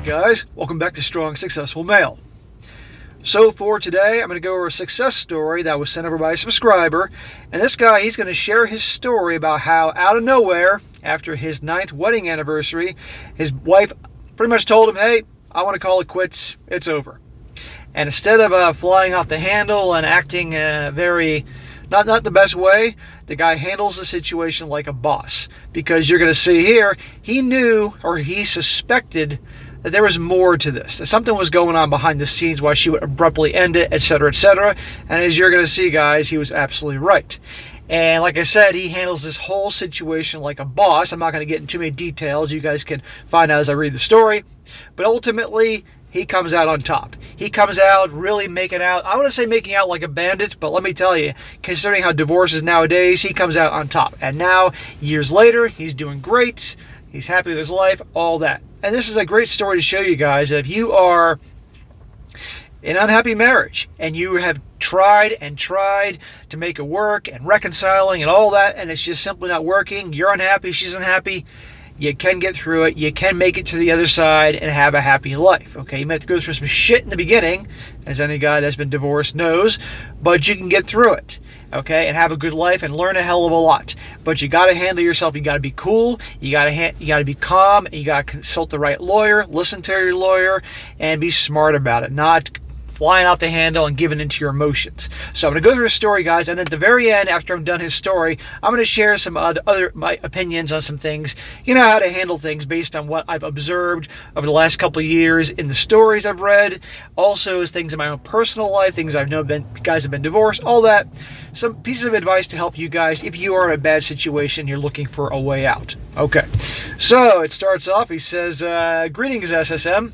guys, welcome back to Strong Successful Male. So for today, I'm going to go over a success story that was sent over by a subscriber. And this guy, he's going to share his story about how out of nowhere, after his 9th wedding anniversary, his wife pretty much told him, hey, I want to call it quits, it's over. And instead of flying off the handle and acting very, not the best way, the guy handles the situation like a boss. Because you're going to see here, he knew or he suspected that there was more to this, that something was going on behind the scenes why she would abruptly end it, etc., etc. And as you're going to see, guys, he was absolutely right. And like I said, he handles this whole situation like a boss. I'm not going to get into too many details. You guys can find out as I read the story. But ultimately, he comes out on top. He comes out really making out, I want to say making out like a bandit, but let me tell you, considering how divorce is nowadays, he comes out on top. And now, years later, he's doing great. He's happy with his life, all that. And this is a great story to show you guys that if you are in an unhappy marriage and you have tried and tried to make it work and reconciling and all that, and it's just simply not working, you're unhappy, she's unhappy, you can get through it, you can make it to the other side and have a happy life. Okay, you might have to go through some shit in the beginning, as any guy that's been divorced knows, but you can get through it. Okay, and have a good life and learn a hell of a lot. But you got to handle yourself. You got to be cool. You got to be calm. And you got to consult the right lawyer. Listen to your lawyer and be smart about it. Not flying off the handle and giving into your emotions. So I'm going to go through his story, guys, and at the very end, after I'm done his story, I'm going to share some other my opinions on some things. You know how to handle things based on what I've observed over the last couple of years in the stories I've read. Also, as things in my own personal life, things I've known guys have been divorced, all that. Some pieces of advice to help you guys if you are in a bad situation, you're looking for a way out. Okay, so it starts off, he says, greetings, SSM.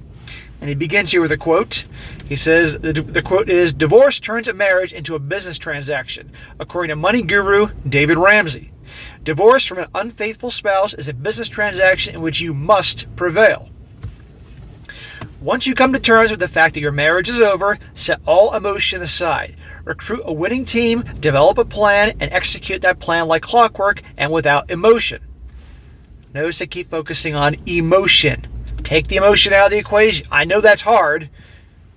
And he begins here with a quote. He says, the quote is, divorce turns a marriage into a business transaction, according to money guru David Ramsey. Divorce from an unfaithful spouse is a business transaction in which you must prevail. Once you come to terms with the fact that your marriage is over, set all emotion aside. Recruit a winning team, develop a plan, and execute that plan like clockwork and without emotion. Notice I keep focusing on emotion. Take the emotion out of the equation. I know that's hard,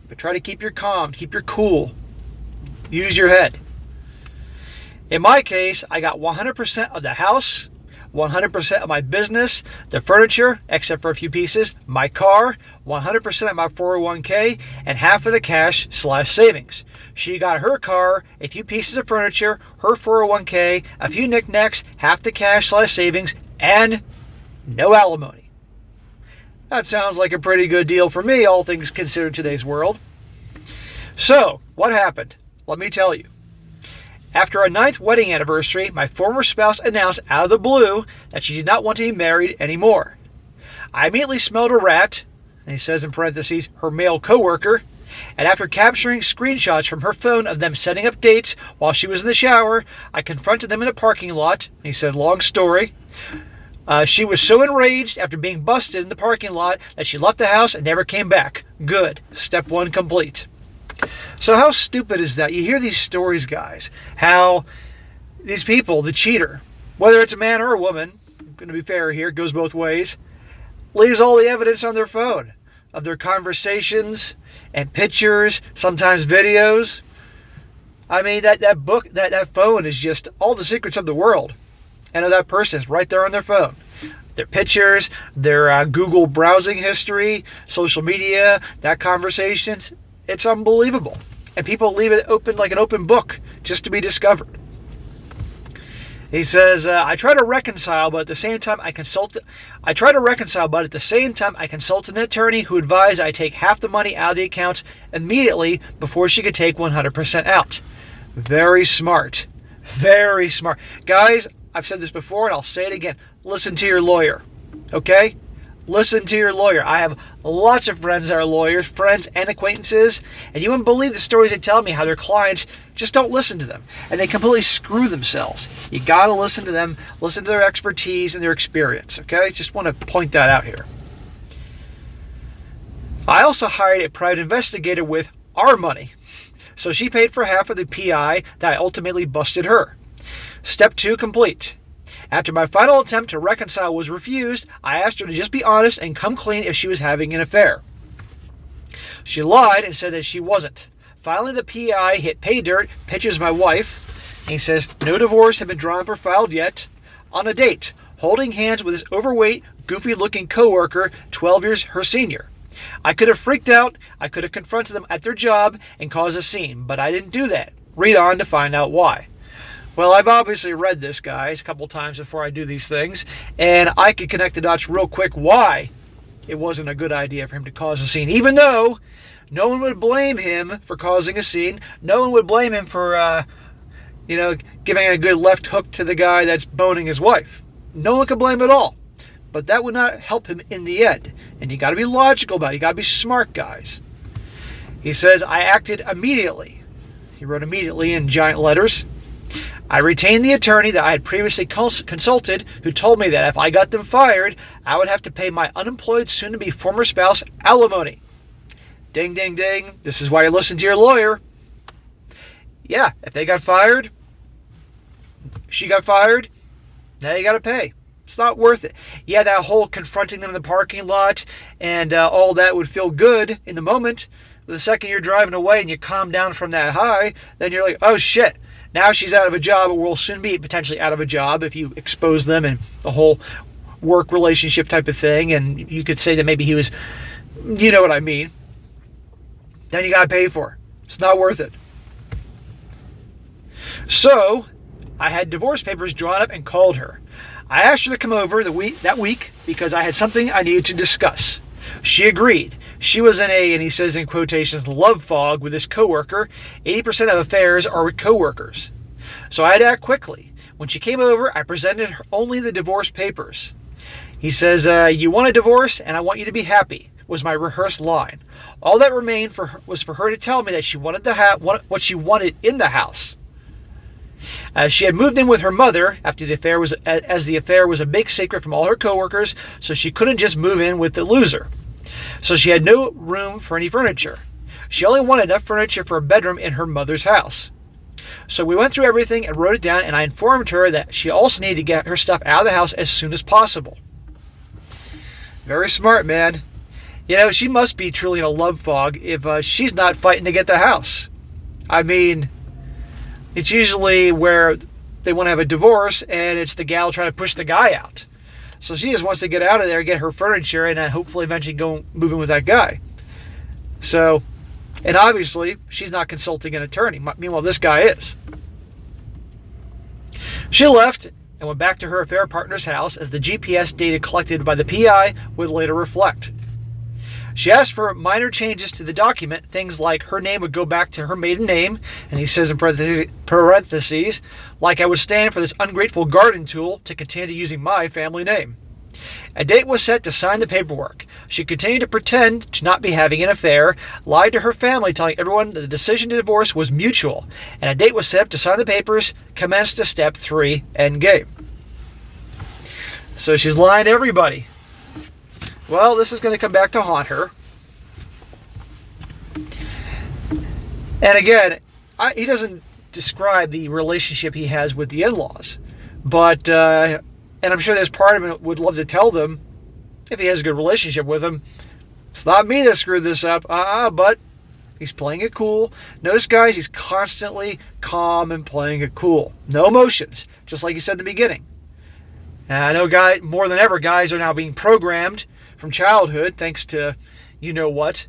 but try to keep your calm, keep your cool. Use your head. In my case, I got 100% of the house, 100% of my business, the furniture, except for a few pieces, my car, 100% of my 401k, and half of the cash/savings. She got her car, a few pieces of furniture, her 401k, a few knickknacks, half the cash/savings, and no alimony. That sounds like a pretty good deal for me, all things considered in today's world. So, what happened? Let me tell you. After our 9th wedding anniversary, my former spouse announced out of the blue that she did not want to be married anymore. I immediately smelled a rat, and he says in parentheses, her male coworker, and after capturing screenshots from her phone of them setting up dates while she was in the shower, I confronted them in a parking lot. And he said, long story. She was so enraged after being busted in the parking lot that she left the house and never came back. Good. Step 1 complete. So how stupid is that? You hear these stories, guys, how these people, the cheater, whether it's a man or a woman, I'm going to be fair here, it goes both ways, leaves all the evidence on their phone of their conversations and pictures, sometimes videos. I mean, that book, that phone is just all the secrets of the world. And of that person is right there on their phone. Their pictures, their Google browsing history, social media, that conversations. It's unbelievable. And people leave it open like an open book just to be discovered. He says, I try to reconcile, but at the same time I consult an attorney who advised I take half the money out of the account immediately before she could take 100% out. Very smart. Very smart. Guys, I've said this before and I'll say it again. Listen to your lawyer. Okay? Listen to your lawyer. I have lots of friends that are lawyers, friends and acquaintances, and you wouldn't believe the stories they tell me how their clients just don't listen to them, and they completely screw themselves. You got to listen to them, listen to their expertise and their experience, okay? Just want to point that out here. I also hired a private investigator with our money, so she paid for half of the PI that I ultimately busted her. Step 2 complete. After my final attempt to reconcile was refused, I asked her to just be honest and come clean if she was having an affair. She lied and said that she wasn't. Finally, the PI hit pay dirt, pictures my wife, and he says, no divorce had been drawn up or filed yet. On a date, holding hands with his overweight, goofy-looking coworker, 12 years her senior. I could have freaked out, I could have confronted them at their job and caused a scene, but I didn't do that. Read on to find out why. Well, I've obviously read this, guys, a couple times before I do these things, and I could connect the dots real quick why it wasn't a good idea for him to cause a scene, even though no one would blame him for causing a scene. No one would blame him for, giving a good left hook to the guy that's boning his wife. No one could blame him at all. But that would not help him in the end. And you got to be logical about it. You got to be smart, guys. He says, I acted immediately. He wrote immediately in giant letters. I retained the attorney that I had previously consulted, who told me that if I got them fired, I would have to pay my unemployed soon-to-be former spouse alimony. Ding, ding, ding. This is why you listen to your lawyer. Yeah, if they got fired, she got fired, now you got to pay. It's not worth it. Yeah, that whole confronting them in the parking lot and all that would feel good in the moment. But the second you're driving away and you calm down from that high, then you're like, oh shit, now she's out of a job, or will soon be potentially out of a job if you expose them and the whole work relationship type of thing. And you could say that maybe he was, you know what I mean. Then you got to pay for it. It's not worth it. So I had divorce papers drawn up and called her. I asked her to come over that week because I had something I needed to discuss. She agreed. She was in a, and he says in quotations, love fog with his coworker. 80% of affairs are with coworkers. So I had to act quickly. When she came over, I presented her only the divorce papers. He says, you want a divorce and I want you to be happy, was my rehearsed line. All that remained was for her to tell me that she wanted what she wanted in the house. She had moved in with her mother after the affair as the affair was a big secret from all her coworkers, so she couldn't just move in with the loser. So she had no room for any furniture. She only wanted enough furniture for a bedroom in her mother's house. So we went through everything and wrote it down, and I informed her that she also needed to get her stuff out of the house as soon as possible. Very smart, man. You know, she must be truly in a love fog if she's not fighting to get the house. I mean, it's usually where they want to have a divorce and it's the gal trying to push the guy out. So she just wants to get out of there, get her furniture, and hopefully eventually go move in with that guy. So, and obviously, she's not consulting an attorney. Meanwhile, this guy is. She left and went back to her affair partner's house, as the GPS data collected by the PI would later reflect. She asked for minor changes to the document, things like her name would go back to her maiden name, and he says in parentheses, like I would stand for this ungrateful garden tool to continue using my family name. A date was set to sign the paperwork. She continued to pretend to not be having an affair, lied to her family, telling everyone that the decision to divorce was mutual, and a date was set to sign the papers, commenced to step 3, endgame. So she's lying to everybody. Well, this is going to come back to haunt her. And again, he doesn't describe the relationship he has with the in-laws. But, and I'm sure there's part of him that would love to tell them, if he has a good relationship with them, it's not me that screwed this up. But he's playing it cool. Notice, guys, he's constantly calm and playing it cool. No emotions, just like he said in the beginning. And I know more than ever, guys are now being programmed from childhood, thanks to you-know-what,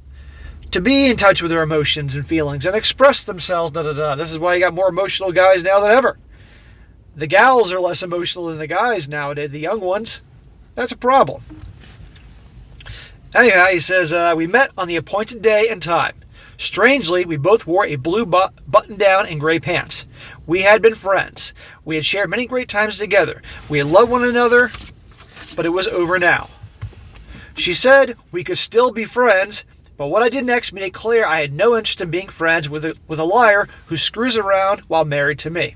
to be in touch with their emotions and feelings and express themselves, This is why you got more emotional guys now than ever. The gals are less emotional than the guys nowadays, the young ones. That's a problem. Anyhow, he says, we met on the appointed day and time. Strangely, we both wore a blue button-down and gray pants. We had been friends. We had shared many great times together. We had loved one another, but it was over now. She said we could still be friends, but what I did next made it clear I had no interest in being friends with a liar who screws around while married to me.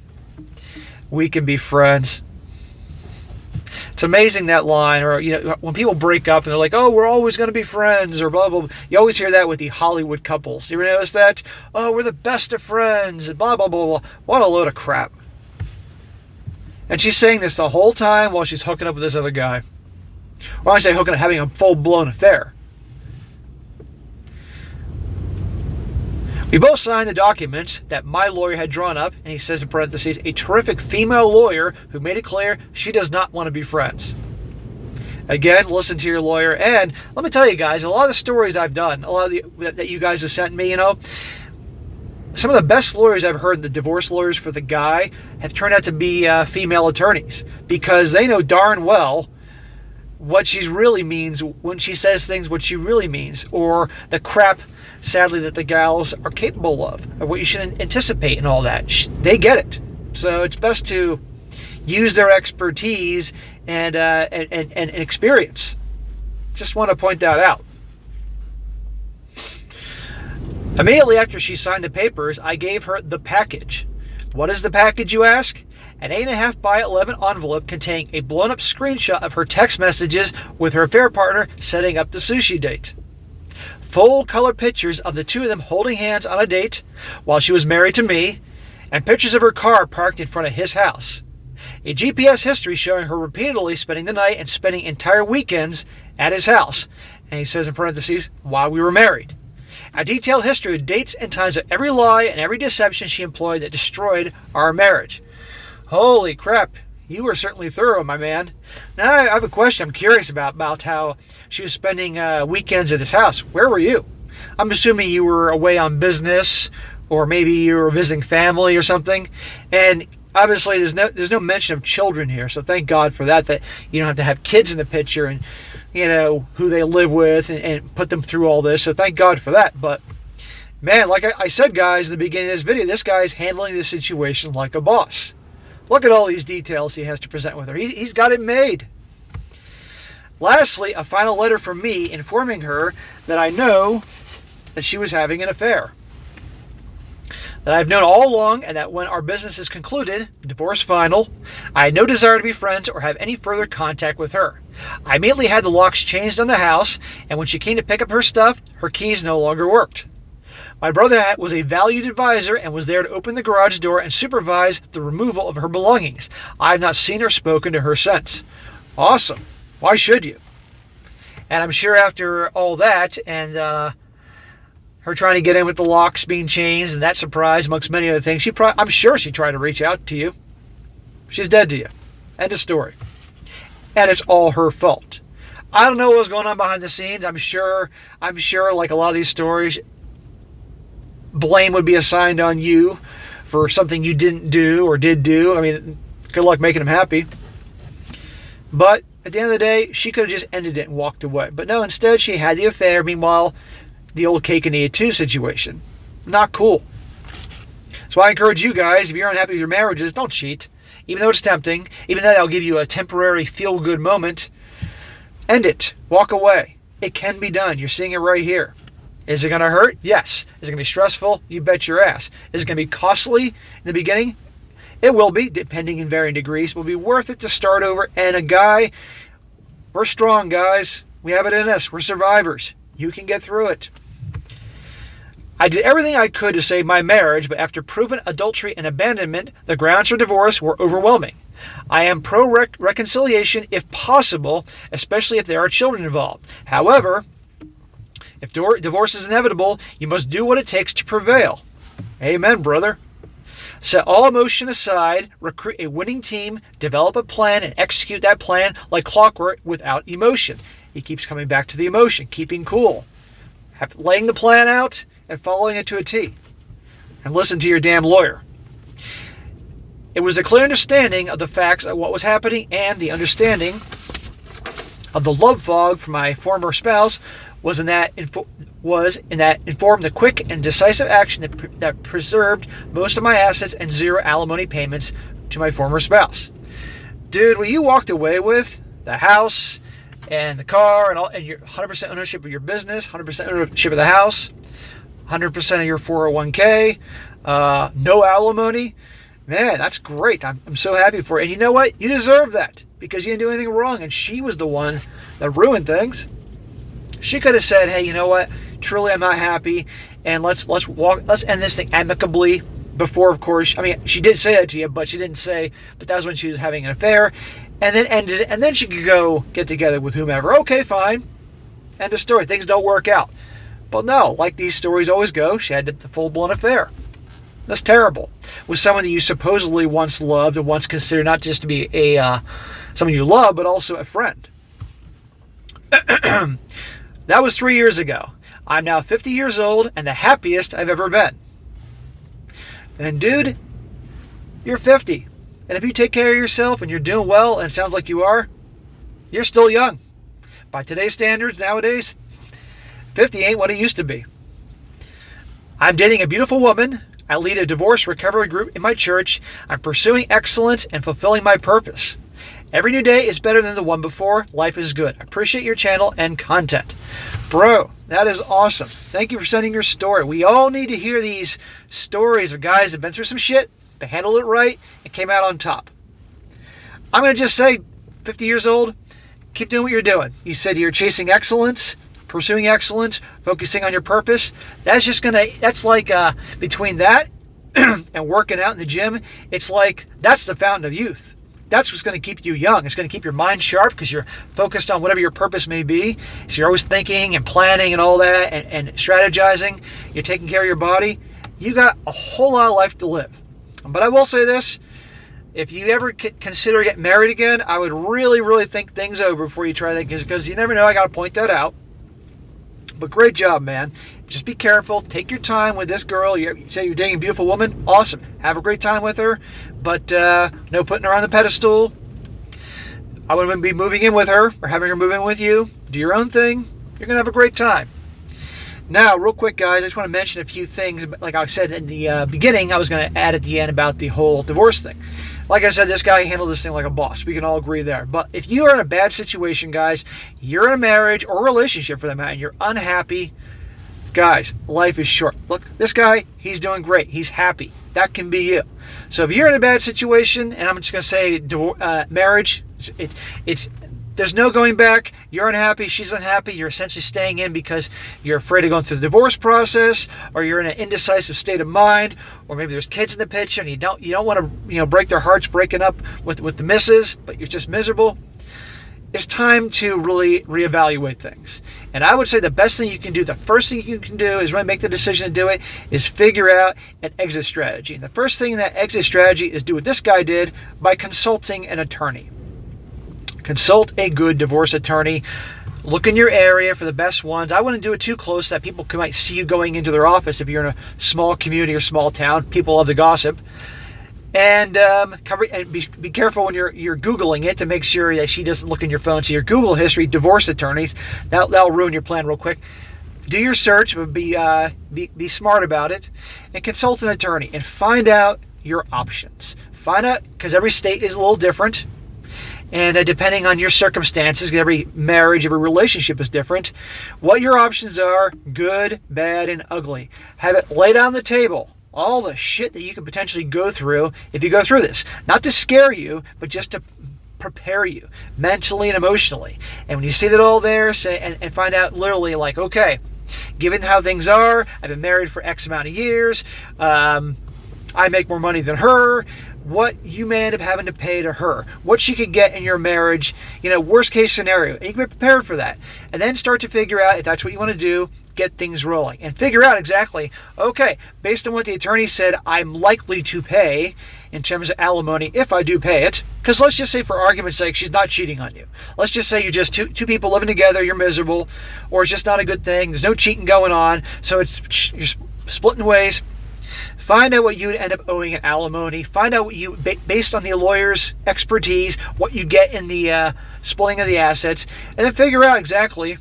We can be friends. It's amazing, that line, or when people break up and they're like, "Oh, we're always going to be friends," or blah blah blah. You always hear that with the Hollywood couples. You ever notice that? "Oh, we're the best of friends," and blah blah blah blah. What a load of crap. And she's saying this the whole time while she's hooking up with this other guy. Or I say hooking up, having a full-blown affair. We both signed the documents that my lawyer had drawn up, and he says in parentheses, a terrific female lawyer who made it clear she does not want to be friends. Again, listen to your lawyer. And let me tell you guys, a lot of the stories I've done, a lot of that you guys have sent me, some of the best lawyers I've heard, the divorce lawyers for the guy, have turned out to be female attorneys, because they know darn well what she really means when she says things, what she really means, or the crap, sadly, that the gals are capable of, or what you should anticipate and all that. They get it. So it's best to use their expertise and experience. Just want to point that out. Immediately after she signed the papers, I gave her the package. What is the package, you ask? An 8.5 by 11 envelope containing a blown-up screenshot of her text messages with her affair partner setting up the sushi date. Full color pictures of the two of them holding hands on a date while she was married to me, and pictures of her car parked in front of his house. A GPS history showing her repeatedly spending the night and spending entire weekends at his house. And he says in parentheses, while we were married. A detailed history of dates and times of every lie and every deception she employed that destroyed our marriage. Holy crap, you were certainly thorough, my man. Now I have a question I'm curious about how she was spending weekends at his house. Where were you? I'm assuming you were away on business, or maybe you were visiting family or something. And obviously there's no mention of children here, so thank God for that you don't have to have kids in the picture and who they live with and put them through all this. So thank God for that. But man, like I said, guys, in the beginning of this video, this guy's handling this situation like a boss. Look at all these details he has to present with her. He's got it made. Lastly, a final letter from me informing her that I know that she was having an affair. That I've known all along, and that when our business is concluded, divorce final, I had no desire to be friends or have any further contact with her. I immediately had the locks changed on the house, and when she came to pick up her stuff, her keys no longer worked. My brother was a valued advisor and was there to open the garage door and supervise the removal of her belongings. I have not seen or spoken to her since. Awesome. Why should you? And I'm sure after all that and her trying to get in with the locks being changed and that surprise amongst many other things, I'm sure she tried to reach out to you. She's dead to you. End of story. And it's all her fault. I don't know what was going on behind the scenes. I'm sure like a lot of these stories, blame would be assigned on you for something you didn't do or did do. I mean, good luck making them happy. But at the end of the day, she could have just ended it and walked away. But no, instead she had the affair. Meanwhile, the old cake and eat it too situation. Not cool. So I encourage you guys, if you're unhappy with your marriages, don't cheat. Even though it's tempting, even though that'll give you a temporary feel-good moment, end it. Walk away. It can be done. You're seeing it right here. Is it going to hurt? Yes. Is it going to be stressful? You bet your ass. Is it going to be costly in the beginning? It will be, depending in varying degrees. It will be worth it to start over. And a guy, we're strong, guys. We have it in us. We're survivors. You can get through it. I did everything I could to save my marriage, but after proven adultery and abandonment, the grounds for divorce were overwhelming. I am pro-reconciliation if possible, especially if there are children involved. However, if divorce is inevitable, you must do what it takes to prevail. Amen, brother. Set all emotion aside, recruit a winning team, develop a plan, and execute that plan like clockwork without emotion. He keeps coming back to the emotion, keeping cool. Laying the plan out and following it to a T. And listen to your damn lawyer. It was a clear understanding of the facts of what was happening, and the understanding of the love fog from my former spouse was in that informed the quick and decisive action that preserved most of my assets and zero alimony payments to my former spouse. Dude, what you walked away with, the house and the car and your 100% ownership of your business, 100% ownership of the house, 100% of your 401k, no alimony, man, that's great. I'm so happy for you. And you know what? You deserve that because you didn't do anything wrong, and she was the one that ruined things. She could have said, hey, you know what? Truly, I'm not happy, and let's end this thing amicably. before, of course, I mean, she did say that to you, but she didn't say, but that was when she was having an affair, and then ended it, and then she could go get together with whomever. Okay, fine. End of story. Things don't work out. But no, like these stories always go, she had the full-blown affair. That's terrible. With someone that you supposedly once loved and once considered not just to be someone you love, but also a friend. That was 3 years ago. I'm now 50 years old and the happiest I've ever been. And dude, you're 50. And if you take care of yourself and you're doing well, and it sounds like you are, you're still young. By today's standards, nowadays, 50 ain't what it used to be. I'm dating a beautiful woman. I lead a divorce recovery group in my church. I'm pursuing excellence and fulfilling my purpose. Every new day is better than the one before. Life is good. I appreciate your channel and content. Bro, that is awesome. Thank you for sending your story. We all need to hear these stories of guys that have been through some shit, they handled it right, and came out on top. I'm going to just say, 50 years old, keep doing what you're doing. You said you're chasing excellence, pursuing excellence, focusing on your purpose. That's like between that and working out in the gym, it's like that's the fountain of youth. That's what's going to keep you young. It's going to keep your mind sharp because you're focused on whatever your purpose may be. So you're always thinking and planning and all that and strategizing. You're taking care of your body. You got a whole lot of life to live. But I will say this. If you ever consider getting married again, I would really, really think things over before you try that because you never know. I got to point that out. But great job, man. Just be careful. Take your time with this girl. You say you're dating a beautiful woman. Awesome. Have a great time with her. But no putting her on the pedestal. I wouldn't be moving in with her or having her move in with you. Do your own thing. You're going to have a great time. Now, real quick, guys, I just want to mention a few things. Like I said in the beginning, I was going to add at the end about the whole divorce thing. Like I said, this guy handled this thing like a boss. We can all agree there. But if you are in a bad situation, guys, you're in a marriage or relationship for that matter, and you're unhappy, guys, life is short. Look, this guy, he's doing great. He's happy. That can be you. So if you're in a bad situation, and I'm just going to say marriage, there's no going back. You're unhappy. She's unhappy. You're essentially staying in because you're afraid of going through the divorce process, or you're in an indecisive state of mind, or maybe there's kids in the picture and you don't want to break their hearts breaking up with the missus, but you're just miserable. It's time to really reevaluate things. And I would say the best thing you can do, the first thing you can do is when you make the decision to do it, is figure out an exit strategy. And the first thing in that exit strategy is do what this guy did by consulting an attorney. Consult a good divorce attorney. Look in your area for the best ones. I wouldn't do it too close that people might see you going into their office if you're in a small community or small town. People love to gossip. And be careful when you're Googling it to make sure that she doesn't look in your phone. So your Google history, divorce attorneys, that'll ruin your plan real quick. Do your search, but be smart about it, and consult an attorney and find out your options. Find out, because every state is a little different. And depending on your circumstances, every marriage, every relationship is different, what your options are, good, bad, and ugly. Have it laid on the table, all the shit that you could potentially go through if you go through this. Not to scare you, but just to prepare you mentally and emotionally. And when you see that all there, say and find out literally like, okay, given how things are, I've been married for X amount of years, I make more money than her, what you may end up having to pay to her, what she could get in your marriage, worst case scenario. And you can be prepared for that. And then start to figure out if that's what you want to do, get things rolling. And figure out exactly, okay, based on what the attorney said, I'm likely to pay in terms of alimony if I do pay it. Because let's just say for argument's sake, she's not cheating on you. Let's just say you're just two people living together, you're miserable, or it's just not a good thing, there's no cheating going on, so you're splitting ways. Find out what you end up owing in alimony. Find out what you, based on the lawyer's expertise, what you get in the splitting of the assets, and then figure out exactly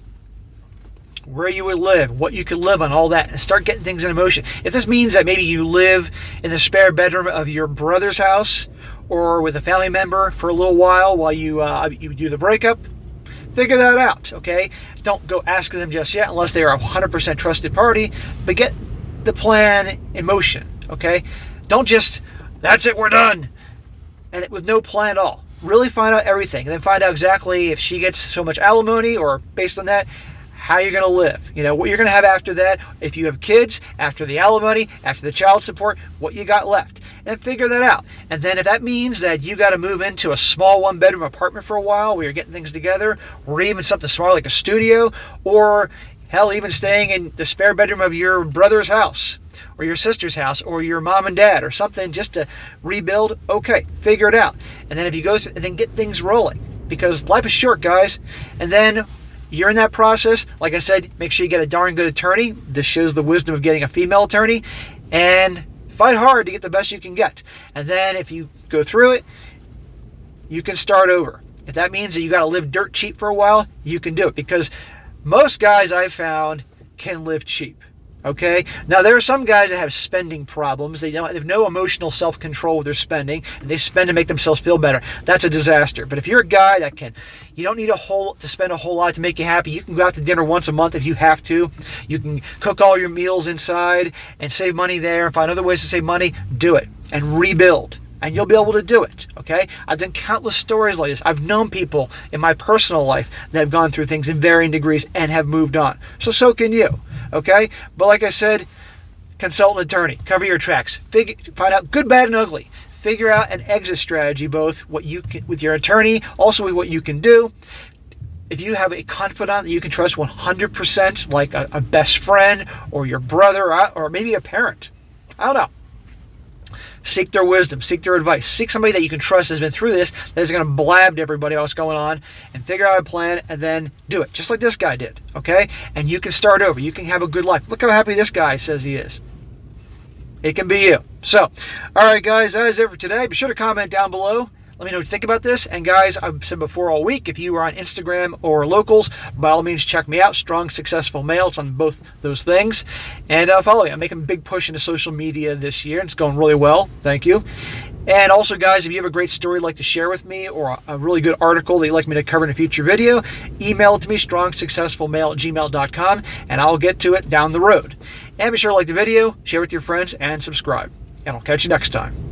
where you would live, what you could live on, all that, and start getting things in motion. If this means that maybe you live in the spare bedroom of your brother's house or with a family member for a little while you do the breakup, figure that out, okay? Don't go asking them just yet unless they are a 100% trusted party, but get the plan in motion, okay? Don't just, that's it, we're done, and with no plan at all. Really find out everything, and then find out exactly if she gets so much alimony, or based on that, how you're going to live, what you're going to have after that, if you have kids, after the alimony, after the child support, what you got left, and figure that out. And then if that means that you got to move into a small one-bedroom apartment for a while where you're getting things together, or even something small like a studio, or hell, even staying in the spare bedroom of your brother's house, or your sister's house, or your mom and dad, or something just to rebuild, okay, figure it out. And then if you go through, and then get things rolling, because life is short, guys. And then you're in that process. Like I said, make sure you get a darn good attorney. This shows the wisdom of getting a female attorney. And fight hard to get the best you can get. And then if you go through it, you can start over. If that means that you got to live dirt cheap for a while, you can do it. Because most guys I've found can live cheap. Okay? Now, there are some guys that have spending problems. They have no emotional self-control with their spending, and they spend to make themselves feel better. That's a disaster. But if you're a guy that you don't need to spend a whole lot to make you happy. You can go out to dinner once a month if you have to. You can cook all your meals inside and save money there and find other ways to save money. Do it and rebuild. And you'll be able to do it, okay? I've done countless stories like this. I've known people in my personal life that have gone through things in varying degrees and have moved on. So can you, okay? But like I said, consult an attorney. Cover your tracks. Find out good, bad, and ugly. Figure out an exit strategy, both what you can, with your attorney, also with what you can do. If you have a confidant that you can trust 100%, like a best friend or your brother or maybe a parent, I don't know. Seek their wisdom, seek their advice, seek somebody that you can trust has been through this, that is going to blab to everybody what's going on, and figure out a plan, and then do it, just like this guy did, okay? And you can start over. You can have a good life. Look how happy this guy says he is. It can be you. So, all right, guys, that is it for today. Be sure to comment down below. Let me know what you think about this. And guys, I've said before all week, if you are on Instagram or Locals, by all means, check me out. Strong, Successful Male. It's on both those things. And follow me. I'm making a big push into social media this year. It's going really well. Thank you. And also, guys, if you have a great story you'd like to share with me or a really good article that you'd like me to cover in a future video, email it to me, strongsuccessfulmale@gmail.com, and I'll get to it down the road. And be sure to like the video, share with your friends, and subscribe. And I'll catch you next time.